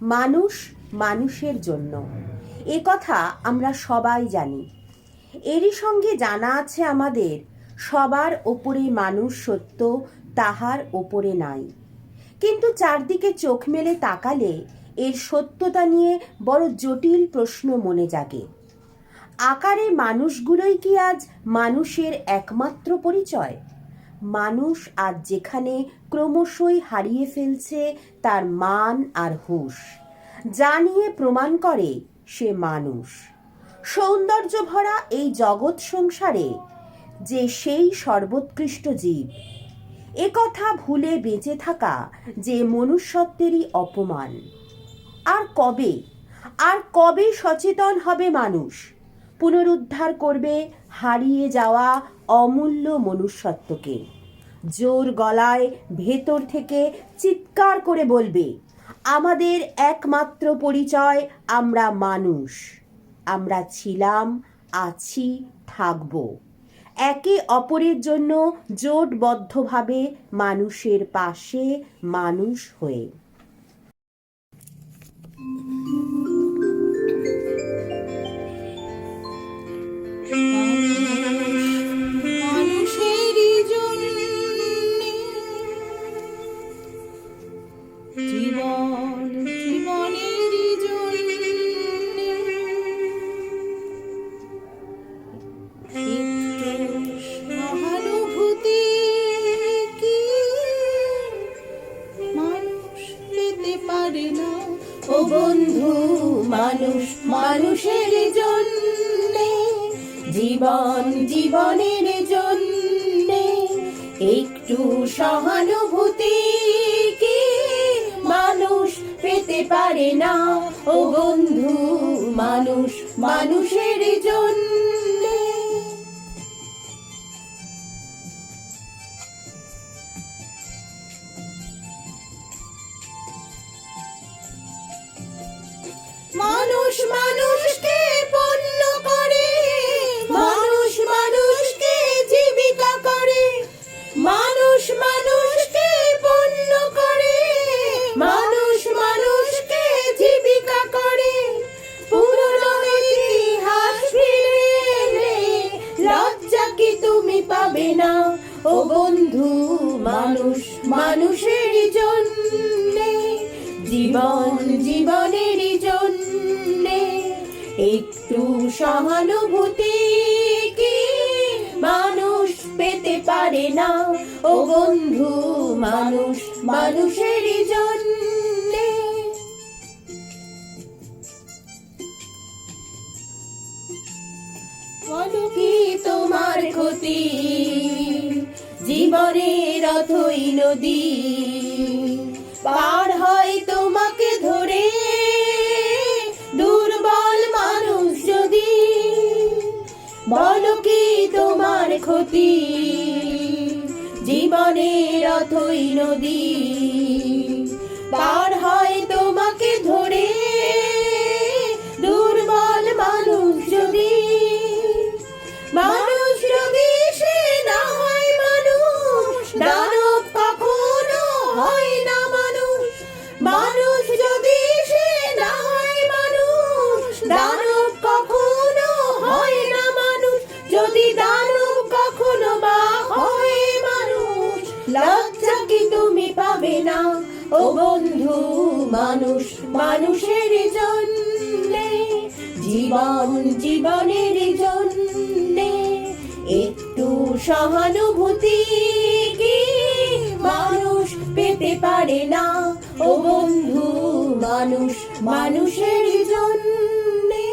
মানুষ মানুষের জন্য, এ কথা আমরা সবাই জানি। এরই সঙ্গে জানা আছে আমাদের সবার ওপরে মানুষ সত্য, তাহার ওপরে নাই। কিন্তু চারদিকে চোখ মেলে তাকালে এর সত্যতা নিয়ে বড় জটিল প্রশ্ন মনে জাগে। আকারে মানুষগুলোই কি আজ মানুষের একমাত্র পরিচয়? মানুষ আজ যেখানে ক্রমশই হারিয়ে ফেলছে তার মান আর হুঁশ, যা নিয়ে প্রমাণ করে সে মানুষ। সৌন্দর্য ভরা এই জগৎ সংসারে যে সেই সর্বোৎকৃষ্ট জীব, এ কথা ভুলে বেঁচে থাকা যে মনুষ্যত্বেরই অপমান। আর কবে সচেতন হবে মানুষ, পুনরুদ্ধার করবে হারিয়ে যাওয়া অমূল্য মনুষ্যত্বকে? জোর গলায় ভেতর থেকে চিৎকার করে বলবে, আমাদের একমাত্র পরিচয় আমরা মানুষ। আমরা ছিলাম, আছি, থাকব একে অপরের জন্য জোটবদ্ধভাবে মানুষের পাশে মানুষ হয়ে। ও বন্ধু, মানুষ মানুষের জন্যে, জীবন জীবনের জন্যে একটু সহানুভূতি কি মানুষ পেতে পারে না? ও বন্ধু, মানুষ মানুষের জন্যে। মানুষ মানুষকে পণ্য করে, মানুষ মানুষকে জীবিকা করে, মানুষ মানুষকে পণ্য করে, মানুষ মানুষকে জীবিকা করে। পুরনো ইতিহাস ফিরে লজ্জা কি তুমি পাবে না? ও বন্ধু, মানুষ মানুষের জন্যে, জীবন জীবনের জন্যে একটু সহানুভূতি কি মানুষ পেতে পারে না? ও বন্ধু, মানুষ মানুষের জন্যে। বলো কি তোমার ক্ষতি, জীবনের অথই নদী পার হয় তোমাকে ধরে দুর্বল মানুষ যদি? বলো কি তোমার ক্ষতি, জীবনের অথই নদী পার হয় তোমাকে ধরে দুর্বল মানুষ যদি? মানুষ যদি সে না হয় মানুষ, দানব কখনো হয় না মানুষ। মানুষ যদি সে না হয় মানুষ, দানব কখনো হয় না মানুষ। যদি দানব কখনো বা হয় মানুষ, লজ্জা কি তুমি পাবে না? ও বন্ধু, মানুষ মানুষের জন্যে, জীবন জীবনের জন্যে একটু সহানুভূতি কি মানুষ পেতে পারে না? ও বন্ধু, মানুষ মানুষের জন্যে।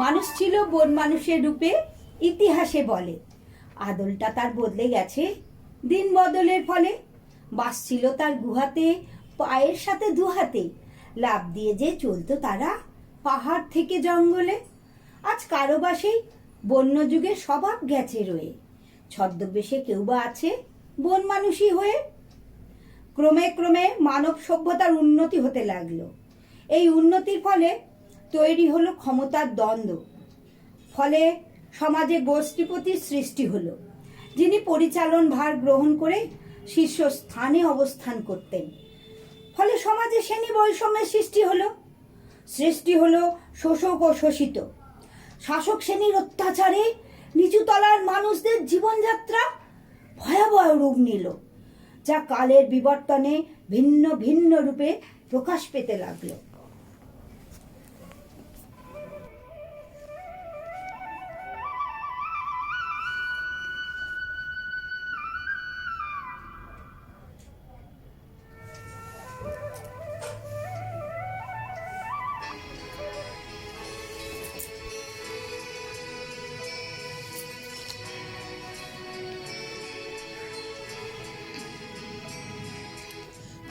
মানুষ ছিল বন মানুষের রূপে, ইতিহাসে বলে। আদলটা তার বদলে গেছে দিন বদলের ফলে। বাস ছিল তার গুহাতে, পায়ের সাথে দুহাতে লাফ দিয়ে যে চলতো তারা পাহাড় থেকে জঙ্গলে। আজ কারো বাসেই বন্য যুগের স্বভাব গেছে রয়ে, ছদ্মবেশে কেউ বা আছে বন মানুষই হয়ে। ক্রমে ক্রমে মানব সভ্যতার উন্নতি হতে লাগলো। এই উন্নতির ফলে তৈরি হলো ক্ষমতার দ্বন্দ্ব। ফলে সমাজে গোষ্ঠীপতির সৃষ্টি হলো, যিনি পরিচালন ভার গ্রহণ করে শীর্ষস্থানে অবস্থান করতেন। ফলে সমাজে শ্রেণী বৈষম্যের সৃষ্টি হলো শোষক ও শোষিত। শাসক শ্রেণীর অত্যাচারে নিচুতলার মানুষদের জীবনযাত্রা ভয়াবহ রূপ নিল, যা কালের বিবর্তনে ভিন্ন ভিন্ন রূপে প্রকাশ পেতে লাগলো।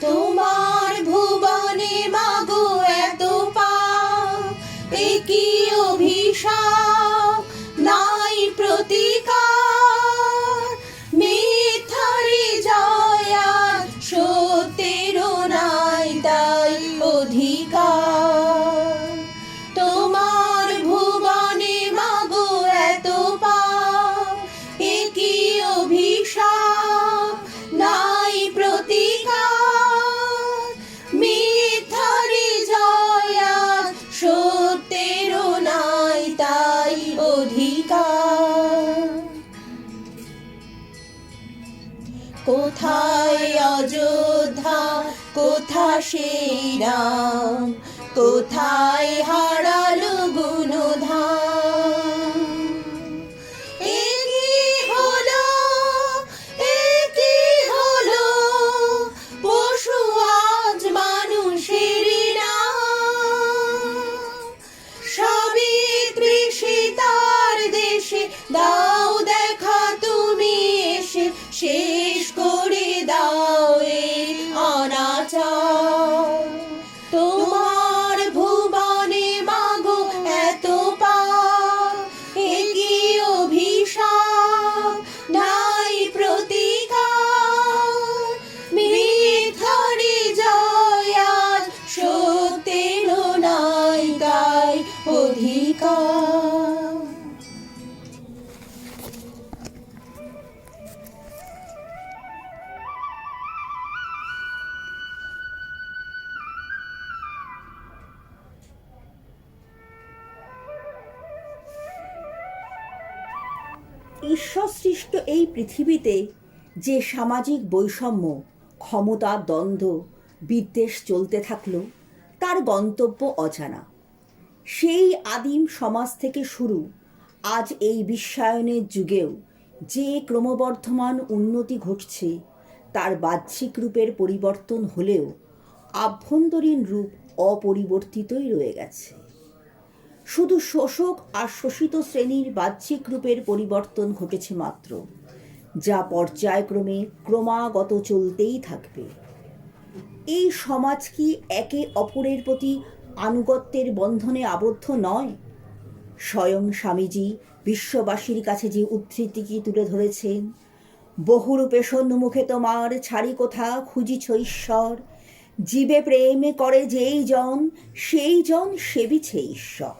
তোমার ভুবনে মাগো এত পাপ, একই অভিশাপ, নাই প্রতিকার। মিথ্যারি জয় আর সত্যেরও নাই তাই অধিকার। তোমার ভুবনে মাগো এত পাপ, একই অভিশাপ, নাই প্রতিকার। মিথ্যারি জয় আর সত্যেরও নাই তাই অধিকার। কোথায় অযোধ্যা, কোথা সেই রাম, কোথায় হারালো গুণধাম। একই হলো পশু আজ মানুষেরই নাম। সাবিত্রী সীতার দেশে দাও দেখা তুমি এসে, শেষ করে দাও এই অনাচার। তোমার ভুবনে মাগো এত পাপ, একই অভিশাপ, নাই প্রতিকার। মিথ্যারি জয় আজ সত্যেরও নাই তাই অধিকার। ঈশ্বর সৃষ্ট এই পৃথিবীতে যে সামাজিক বৈষম্য, ক্ষমতা দ্বন্দ্ব, বিদ্বেষ চলতে থাকলো, তার গন্তব্য অজানা। সেই আদিম সমাজ থেকে শুরু আজ এই বিশ্বায়নের যুগেও যে ক্রমবর্ধমান উন্নতি ঘটছে, তার বাহ্যিক রূপের পরিবর্তন হলেও আভ্যন্তরীণ রূপ অপরিবর্তিতই রয়ে গেছে। শুধু শোষক আর শোষিত শ্রেণীর বাহ্যিক রূপের পরিবর্তন ঘটেছে মাত্র, যা পর্যায়ক্রমে ক্রমাগত চলতেই থাকবে। এই সমাজ কি একে অপরের প্রতি আনুগত্যের বন্ধনে আবদ্ধ নয়? স্বয়ং স্বামীজি বিশ্ববাসীর কাছে যে উদ্ধৃতিটি তুলে ধরেছেন, বহুরূপে সন্মুখে তোমার ছাড়ি কোথা খুঁজিছ ঈশ্বর, জীবে প্রেম করে যেই জন সেই জন সেবিছে ঈশ্বর।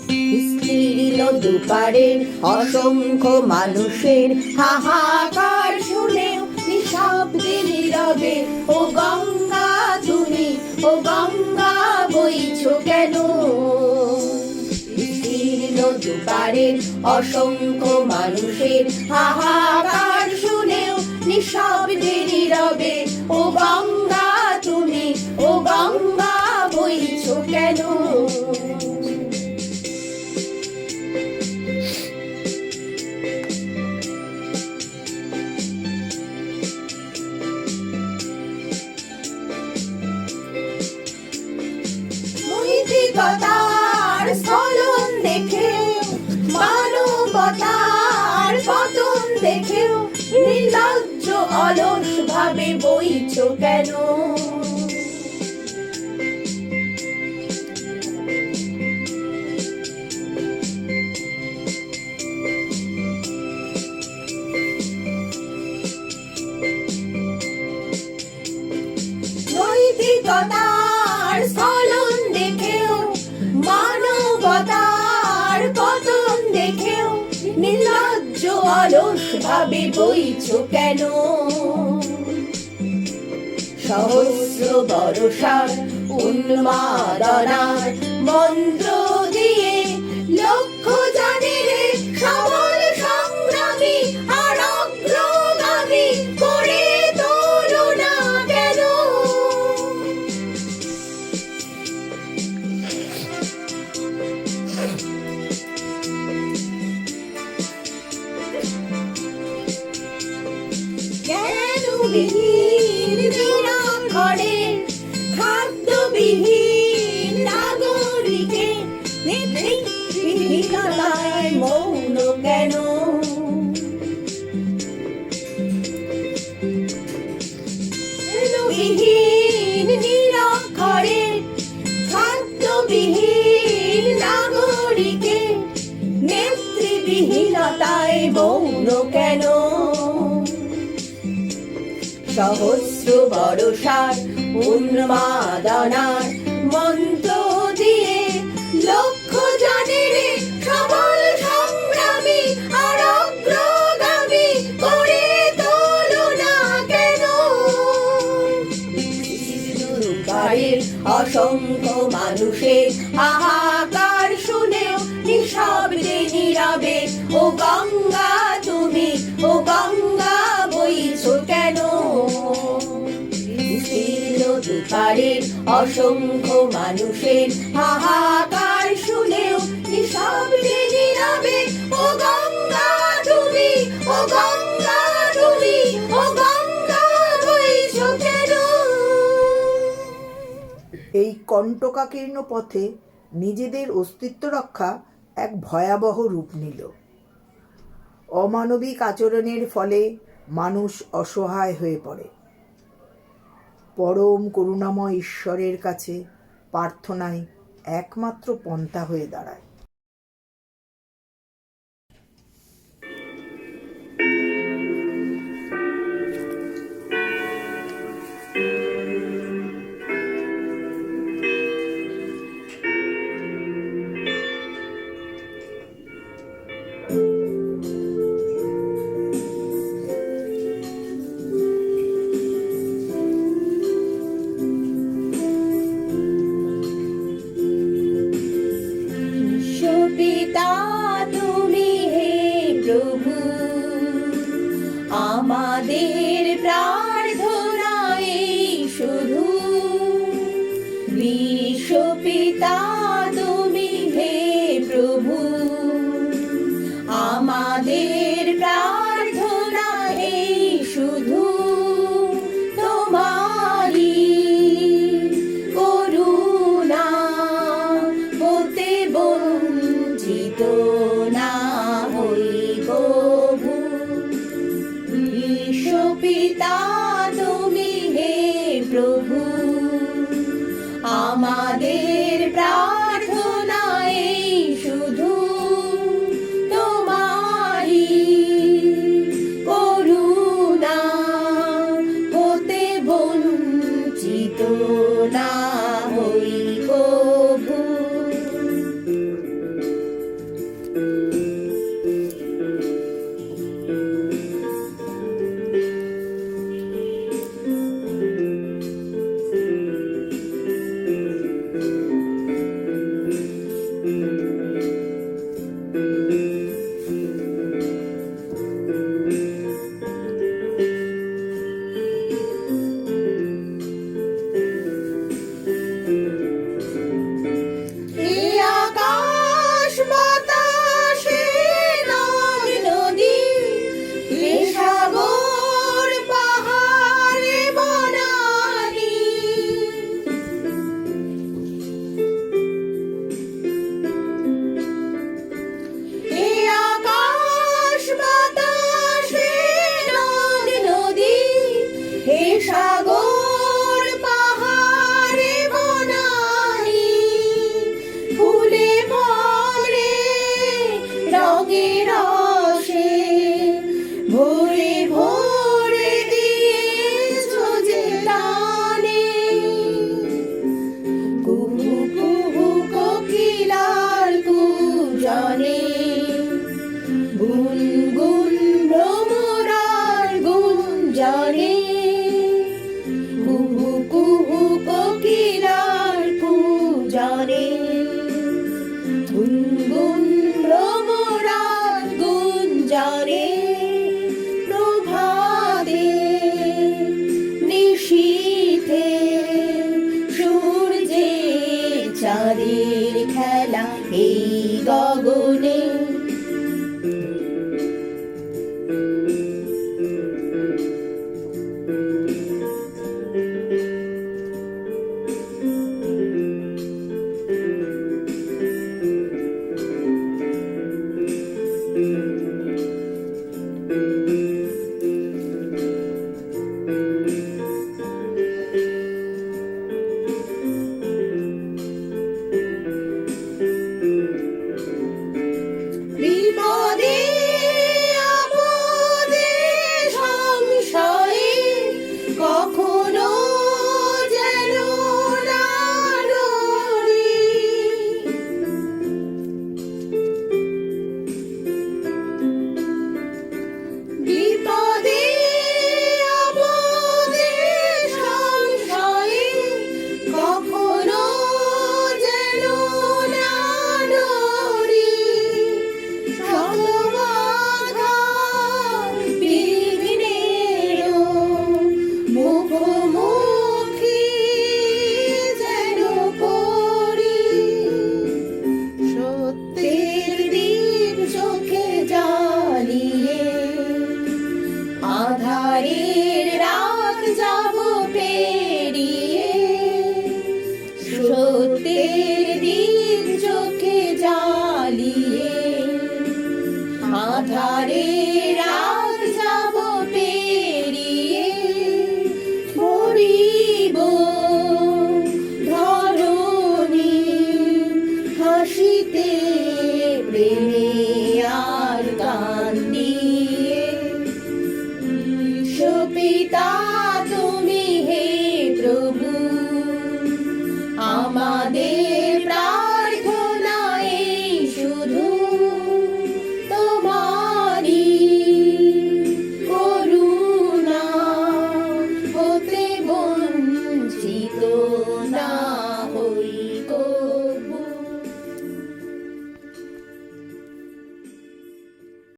বিস্তীর্ণ দুপারের অসংখ্য মানুষের হাহাকার শুনে নিঃশব্দে নীরবে ও গঙ্গা তুমি, ও গঙ্গা বইছো কেন? বিস্তীর্ণ দুপারের অসংখ্য মানুষের হাহাকার শুনেও নিঃশব্দে নীরবে ও গঙ্গা তুমি, ও গঙ্গা বইছো কেন? নৈতিকতার স্খলন দেখে মানব মানবতার পতন দেখেও নির্লজ্জ অলস ভাবে বইছ কেন? নৈতিকতার স্খলন দেখেও মানবতার পতন দেখেও নির্লজ্জ অলস ভাবে বইছ কেন? সহস্র বর্ষার উন্মাদনার মন্ত্র দিয়ে লক্ষ জানে রে সবল সংগ্রামী আর অগ্রগামী করে তোলো না কেন? জ্ঞানবিহীন নিরক্ষরের খাদ্যবিহীন নাগরিকের নেতৃত্বহীনতায় মৌন কেন? জ্ঞানবিহীন নিরক্ষরের খাদ্যবিহীন নাগরিকের নেতৃত্বহীনতায় মৌন কেন? সহস্র বর্ষার উন্মাদনার মন্ত্র দিয়ে লক্ষ জানে রে সবল সংগ্রামী আর অগ্রগামী করে তোলো না কেন? গায়ের অসংখ্য মানুষের হাহাকার শুনেও নিঃশব্দে নীরবে ও গঙ্গা তুমি, ও গঙ্গা বইছ কেন? দুপারের অসংখ্য মানুষের হাহাকার শুনেও নিঃশব্দে নীরবে ও গঙ্গা তুমি, ও গঙ্গা তুমি, ও গঙ্গা বইছ কেন? এই কণ্টকাকীর্ণ পথে নিজেদের অস্তিত্ব রক্ষা এক ভয়াবহ রূপ নিল। অমানবিক আচরণের ফলে মানুষ অসহায় হয়ে পড়ে। পরম করুণাময় ঈশ্বরের কাছে প্রার্থনাই একমাত্র পন্থা হয়ে দাঁড়ায়। পিতা তুমি হে প্রভু, আমাদের প্রার্থনা এই শুধু। বিশ্বপিতা তুমি হে প্রভু, আমাদের প্রার্থনা এই শুধু। তোমারি করুণা হতে বঞ্চিত না হই কভু। বিশ্বপিতা তুমি হে প্রভু, আমাদের প্রার্থনা এই শুধু। তোমারি করুণা হতে বঞ্চিত না হই কভু। আধারে রাত যাব পেরিয়ে ভরিব ধরণী হাসিতে প্রেমে আর গান দিয়ে। সুপিতা তুমি হে প্রভু, আমাদের প্রার্থনা এই শুধু তোমারই করুণা হতে বঞ্চিত